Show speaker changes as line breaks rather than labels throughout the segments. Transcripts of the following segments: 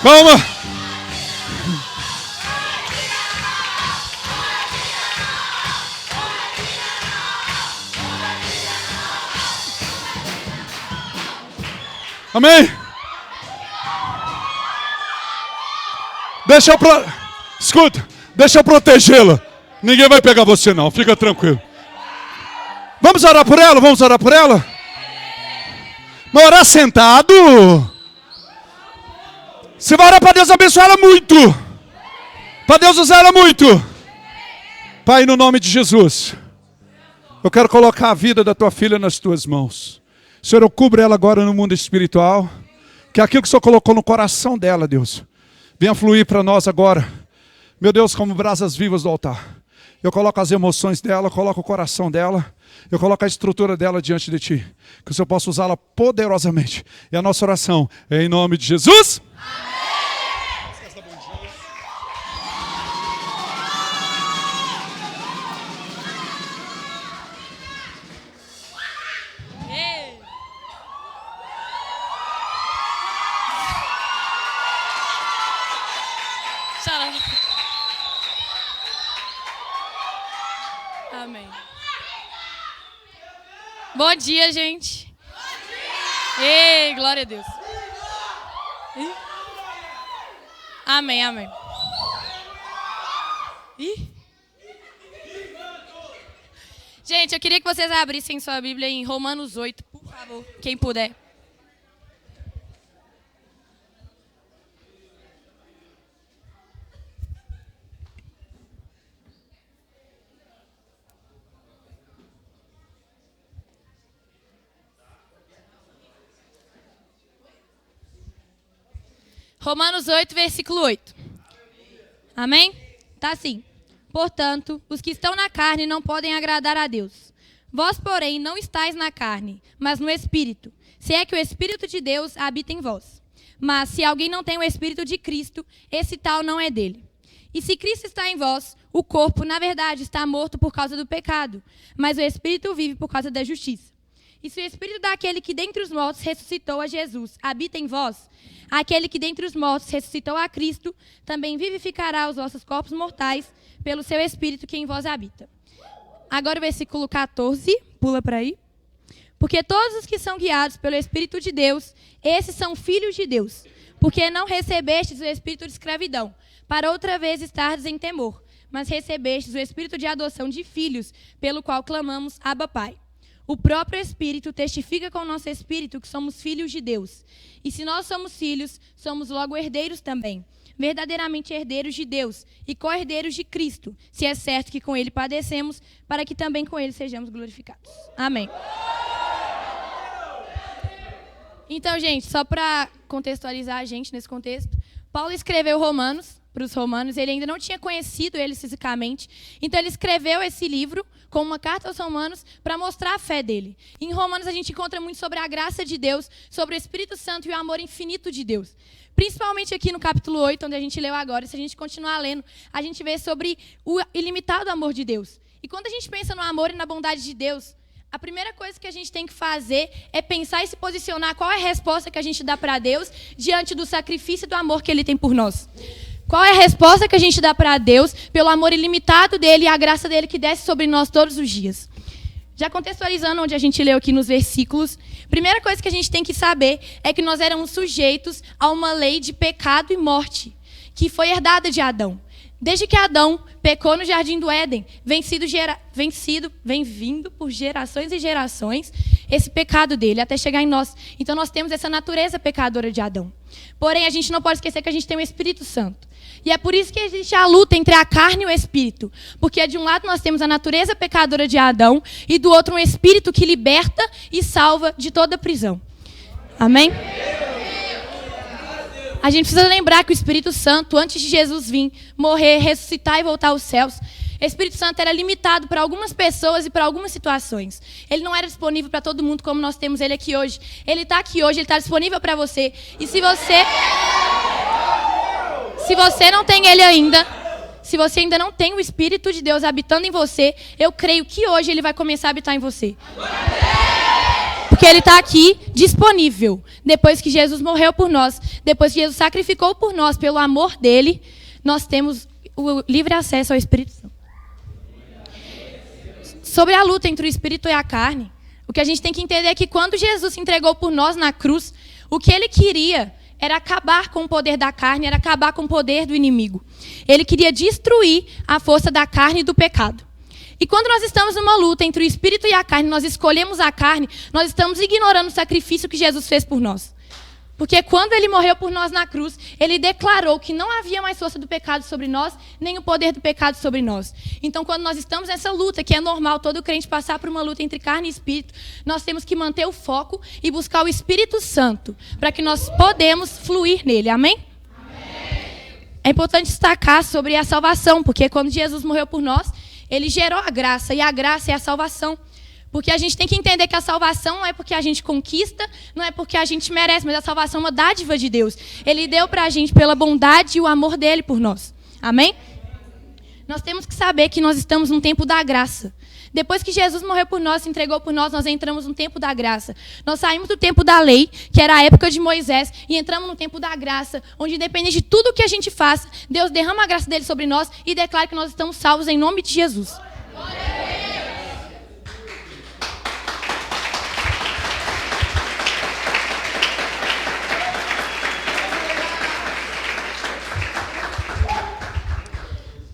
Calma. Amém? Escuta, deixa eu protegê-la. Ninguém vai pegar você não, fica tranquilo. Vamos orar por ela? Vamos orar por ela? Mas orar sentado. Você vai orar para Deus abençoar ela muito. Para Deus usar ela muito. Pai, no nome de Jesus, eu quero colocar a vida da tua filha nas tuas mãos. Senhor, eu cubro ela agora no mundo espiritual. Que aquilo que o Senhor colocou no coração dela, Deus, venha fluir para nós agora. Meu Deus, como brasas vivas do altar. Eu coloco as emoções dela, eu coloco o coração dela. Eu coloco a estrutura dela diante de Ti. Que o Senhor possa usá-la poderosamente. E a nossa oração é em nome de Jesus. Amém.
Amém. Bom dia, gente. Bom dia! Ei, glória a Deus. Ih. Amém, amém. Ih. Gente, eu queria que vocês abrissem sua Bíblia em Romanos 8, por favor, quem puder. Romanos 8, versículo 8. Amém? Tá assim. Portanto, os que estão na carne não podem agradar a Deus. Vós, porém, não estáis na carne, mas no Espírito, se é que o Espírito de Deus habita em vós. Mas se alguém não tem o Espírito de Cristo, esse tal não é dele. E se Cristo está em vós, o corpo, na verdade, está morto por causa do pecado, mas o Espírito vive por causa da justiça. E se o Espírito daquele que dentre os mortos ressuscitou a Jesus habita em vós, aquele que dentre os mortos ressuscitou a Cristo também vivificará os vossos corpos mortais pelo seu Espírito que em vós habita. Agora o versículo 14, pula para aí. Porque todos os que são guiados pelo Espírito de Deus, esses são filhos de Deus. Porque não recebestes o Espírito de escravidão, para outra vez estardes em temor, mas recebestes o Espírito de adoção de filhos, pelo qual clamamos, Abba, Pai. O próprio Espírito testifica com o nosso Espírito que somos filhos de Deus. E se nós somos filhos, somos logo herdeiros também. Verdadeiramente herdeiros de Deus e co-herdeiros de Cristo, se é certo que com Ele padecemos, para que também com Ele sejamos glorificados. Amém. Então, gente, só para contextualizar a gente nesse contexto, Paulo escreveu Romanos para os romanos, ele ainda não tinha conhecido eles fisicamente, então ele escreveu esse livro como uma carta aos romanos para mostrar a fé dele. Em Romanos a gente encontra muito sobre a graça de Deus, sobre o Espírito Santo e o amor infinito de Deus. Principalmente aqui no capítulo 8, onde a gente leu agora, se a gente continuar lendo, a gente vê sobre o ilimitado amor de Deus. E quando a gente pensa no amor e na bondade de Deus, a primeira coisa que a gente tem que fazer é pensar e se posicionar qual é a resposta que a gente dá para Deus diante do sacrifício e do amor que Ele tem por nós. Qual é a resposta que a gente dá para Deus pelo amor ilimitado dEle e a graça dEle que desce sobre nós todos os dias? Já contextualizando onde a gente leu aqui nos versículos, a primeira coisa que a gente tem que saber é que nós éramos sujeitos a uma lei de pecado e morte, que foi herdada de Adão. Desde que Adão pecou no Jardim do Éden, vem vindo por gerações e gerações esse pecado dele, até chegar em nós. Então nós temos essa natureza pecadora de Adão. Porém, a gente não pode esquecer que a gente tem o Espírito Santo. E é por isso que existe a luta entre a carne e o Espírito. Porque de um lado nós temos a natureza pecadora de Adão e do outro um Espírito que liberta e salva de toda prisão. Amém? A gente precisa lembrar que o Espírito Santo, antes de Jesus vir, morrer, ressuscitar e voltar aos céus, o Espírito Santo era limitado para algumas pessoas e para algumas situações. Ele não era disponível para todo mundo como nós temos ele aqui hoje. Ele está aqui hoje, ele está disponível para você. E se você não tem ele ainda, se você ainda não tem o Espírito de Deus habitando em você, eu creio que hoje ele vai começar a habitar em você. Porque ele está aqui disponível. Depois que Jesus morreu por nós, depois que Jesus sacrificou por nós, pelo amor dele, nós temos o livre acesso ao Espírito Santo. Sobre a luta entre o Espírito e a carne, o que a gente tem que entender é que quando Jesus se entregou por nós na cruz, o que ele queria era acabar com o poder da carne, era acabar com o poder do inimigo. Ele queria destruir a força da carne e do pecado. E quando nós estamos numa luta entre o Espírito e a carne, nós escolhemos a carne, nós estamos ignorando o sacrifício que Jesus fez por nós. Porque quando ele morreu por nós na cruz, ele declarou que não havia mais força do pecado sobre nós, nem o poder do pecado sobre nós. Então, quando nós estamos nessa luta, que é normal todo crente passar por uma luta entre carne e espírito, nós temos que manter o foco e buscar o Espírito Santo, para que nós podemos fluir nele. Amém? É importante destacar sobre a salvação, porque quando Jesus morreu por nós, ele gerou a graça, e a graça é a salvação. Porque a gente tem que entender que a salvação não é porque a gente conquista, não é porque a gente merece, mas a salvação é uma dádiva de Deus. Ele deu para a gente pela bondade e o amor dele por nós. Amém? Nós temos que saber que nós estamos num tempo da graça. Depois que Jesus morreu por nós, se entregou por nós, nós entramos no tempo da graça. Nós saímos do tempo da lei, que era a época de Moisés, e entramos no tempo da graça, onde independente de tudo que a gente faça, Deus derrama a graça dele sobre nós e declara que nós estamos salvos em nome de Jesus.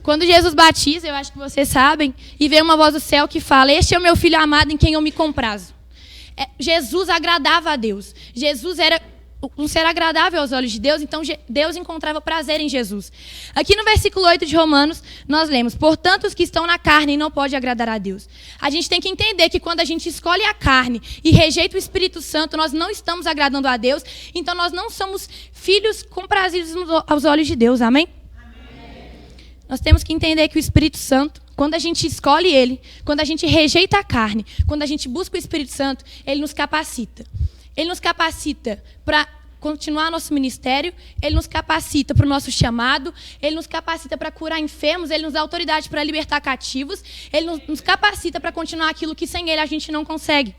Quando Jesus batiza, eu acho que vocês sabem, e vem uma voz do céu que fala: "Este é o meu filho amado em quem eu me comprazo." Jesus agradava a Deus. Jesus era um ser agradável aos olhos de Deus, então Deus encontrava prazer em Jesus. Aqui no versículo 8 de Romanos, nós lemos: "Portanto, os que estão na carne não podem agradar a Deus." A gente tem que entender que quando a gente escolhe a carne e rejeita o Espírito Santo, nós não estamos agradando a Deus, então nós não somos filhos comprazidos aos olhos de Deus. Amém? Nós temos que entender que o Espírito Santo, quando a gente escolhe ele, quando a gente rejeita a carne, quando a gente busca o Espírito Santo, ele nos capacita. Ele nos capacita para continuar nosso ministério, ele nos capacita para o nosso chamado, ele nos capacita para curar enfermos, ele nos dá autoridade para libertar cativos, ele nos capacita para continuar aquilo que sem ele a gente não consegue.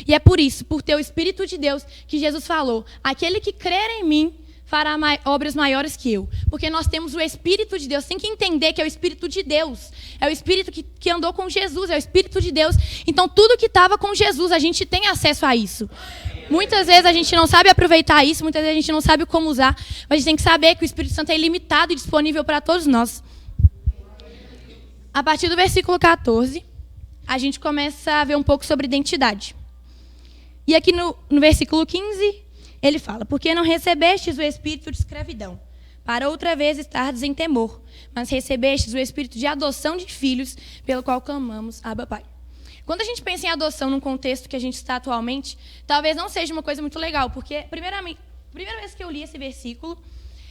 E é por isso, por ter o Espírito de Deus, que Jesus falou: "Aquele que crer em mim fará obras maiores que eu." Porque nós temos o Espírito de Deus. Tem que entender que é o Espírito de Deus. É o Espírito que andou com Jesus. É o Espírito de Deus. Então, tudo que estava com Jesus, a gente tem acesso a isso. Muitas vezes a gente não sabe aproveitar isso. Muitas vezes a gente não sabe como usar. Mas a gente tem que saber que o Espírito Santo é ilimitado e disponível para todos nós. A partir do versículo 14, a gente começa a ver um pouco sobre identidade. E aqui no versículo 15... ele fala: "Porque não recebestes o espírito de escravidão, para outra vez estardes em temor, mas recebestes o espírito de adoção de filhos, pelo qual clamamos, Abba, Pai." Quando a gente pensa em adoção num contexto que a gente está atualmente, talvez não seja uma coisa muito legal, porque, primeiramente, a primeira vez que eu li esse versículo,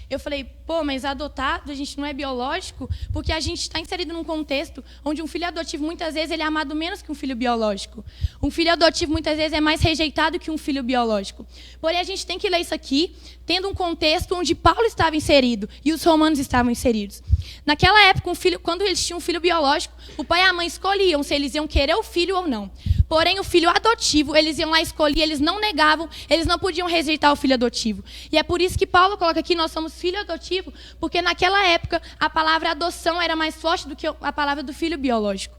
eu falei: pô, mas adotado, a gente não é biológico, porque a gente está inserido num contexto onde um filho adotivo, muitas vezes, ele é amado menos que um filho biológico. Um filho adotivo, muitas vezes, é mais rejeitado que um filho biológico. Porém, a gente tem que ler isso aqui, tendo um contexto onde Paulo estava inserido e os romanos estavam inseridos. Naquela época, quando eles tinham um filho biológico, o pai e a mãe escolhiam se eles iam querer o filho ou não. Porém, o filho adotivo, eles iam lá escolher, eles não negavam, eles não podiam rejeitar o filho adotivo. E é por isso que Paulo coloca aqui: nós somos filho adotivo, porque naquela época a palavra adoção era mais forte do que a palavra do filho biológico.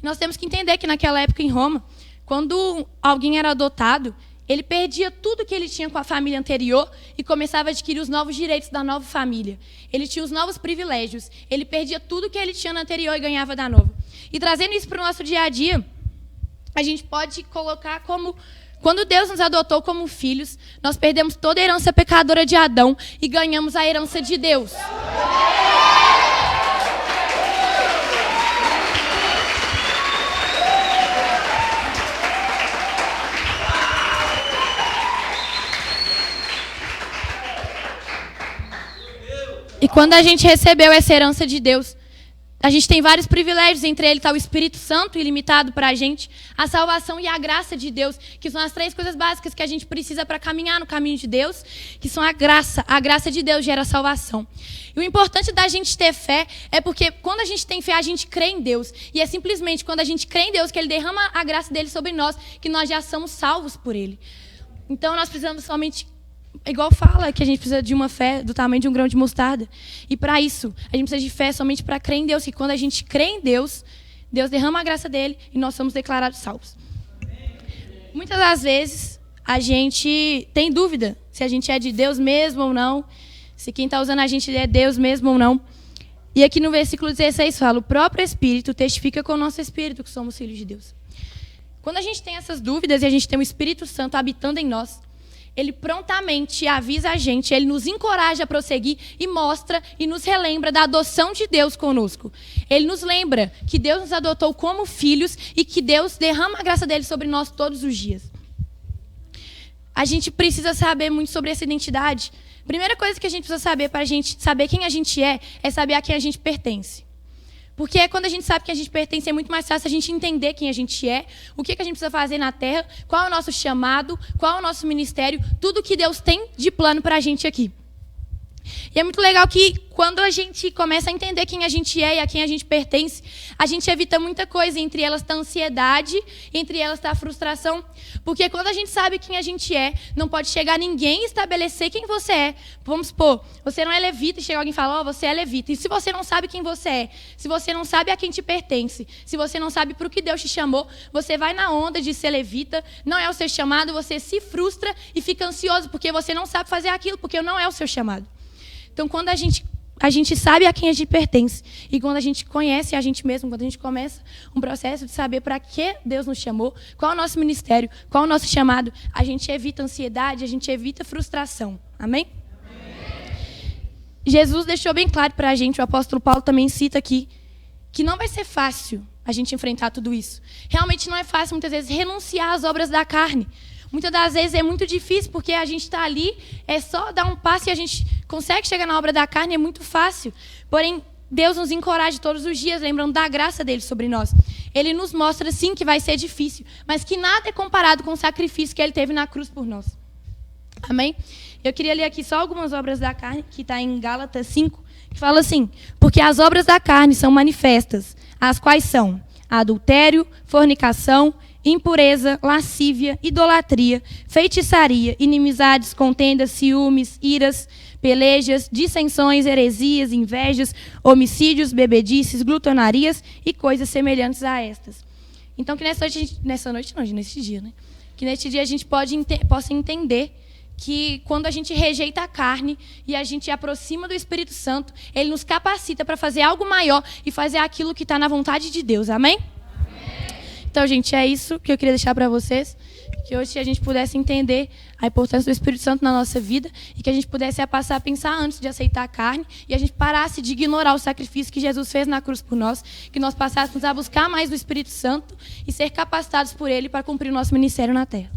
E nós temos que entender que naquela época em Roma, quando alguém era adotado, ele perdia tudo que ele tinha com a família anterior e começava a adquirir os novos direitos da nova família. Ele tinha os novos privilégios, ele perdia tudo que ele tinha na anterior e ganhava da nova. E trazendo isso para o nosso dia a dia, a gente pode colocar como: quando Deus nos adotou como filhos, nós perdemos toda a herança pecadora de Adão e ganhamos a herança de Deus. E quando a gente recebeu essa herança de Deus, A gente tem vários privilégios, entre eles está o Espírito Santo ilimitado para a gente, a salvação e a graça de Deus, que são as 3 coisas básicas que a gente precisa para caminhar no caminho de Deus, que são a graça de Deus gera salvação. E o importante da gente ter fé é porque quando a gente tem fé, a gente crê em Deus. E é simplesmente quando a gente crê em Deus que Ele derrama a graça dele sobre nós, que nós já somos salvos por Ele. Então nós precisamos somente... Igual fala que a gente precisa de uma fé do tamanho de um grão de mostarda. E para isso, a gente precisa de fé somente para crer em Deus. E quando a gente crê em Deus, Deus derrama a graça dele e nós somos declarados salvos. Muitas das vezes, a gente tem dúvida se a gente é de Deus mesmo ou não. Se quem está usando a gente é Deus mesmo ou não. E aqui no versículo 16 fala: o próprio Espírito testifica com o nosso Espírito que somos filhos de Deus. Quando a gente tem essas dúvidas e a gente tem o Espírito Santo habitando em nós, Ele prontamente avisa a gente, Ele nos encoraja a prosseguir e mostra e nos relembra da adoção de Deus conosco. Ele nos lembra que Deus nos adotou como filhos e que Deus derrama a graça dele sobre nós todos os dias. A gente precisa saber muito sobre essa identidade. Primeira coisa que a gente precisa saber para a gente saber quem a gente é saber a quem a gente pertence. Porque quando a gente sabe que a gente pertence, é muito mais fácil a gente entender quem a gente é, o que a gente precisa fazer na terra, qual é o nosso chamado, qual é o nosso ministério, tudo que Deus tem de plano para a gente aqui. E é muito legal que quando a gente começa a entender quem a gente é e a quem a gente pertence, a gente evita muita coisa, entre elas está a ansiedade, entre elas está a frustração. Porque quando a gente sabe quem a gente é, não pode chegar ninguém e estabelecer quem você é. Vamos supor, você não é levita e chega alguém e fala: você é levita. E se você não sabe quem você é, se você não sabe a quem te pertence, se você não sabe para o que Deus te chamou, você vai na onda de ser levita, não é o seu chamado, você se frustra e fica ansioso porque você não sabe fazer aquilo, porque não é o seu chamado. Então, quando a gente sabe a quem a gente pertence e quando a gente conhece a gente mesmo, quando a gente começa um processo de saber para que Deus nos chamou, qual é o nosso ministério, qual é o nosso chamado, a gente evita ansiedade, a gente evita frustração. Amém? Jesus deixou bem claro para a gente, o apóstolo Paulo também cita aqui, que não vai ser fácil a gente enfrentar tudo isso. Realmente não é fácil, muitas vezes, renunciar às obras da carne. Muitas das vezes é muito difícil, porque a gente está ali, é só dar um passo e a gente consegue chegar na obra da carne, é muito fácil. Porém, Deus nos encoraja todos os dias, lembrando da graça dele sobre nós. Ele nos mostra, sim, que vai ser difícil, mas que nada é comparado com o sacrifício que ele teve na cruz por nós. Amém? Eu queria ler aqui só algumas obras da carne, que está em Gálatas 5, que fala assim: porque as obras da carne são manifestas, as quais são adultério, fornicação, impureza, lascívia, idolatria, feitiçaria, inimizades, contendas, ciúmes, iras, pelejas, dissensões, heresias, invejas, homicídios, bebedices, glutonarias e coisas semelhantes a estas. Então, que nesse dia, né? Que neste dia a gente possa entender que quando a gente rejeita a carne e a gente aproxima do Espírito Santo, ele nos capacita para fazer algo maior e fazer aquilo que está na vontade de Deus. Amém? Então, gente, é isso que eu queria deixar para vocês. Que hoje a gente pudesse entender a importância do Espírito Santo na nossa vida e que a gente pudesse passar a pensar antes de aceitar a carne e a gente parasse de ignorar o sacrifício que Jesus fez na cruz por nós, que nós passássemos a buscar mais do Espírito Santo e ser capacitados por ele para cumprir o nosso ministério na terra.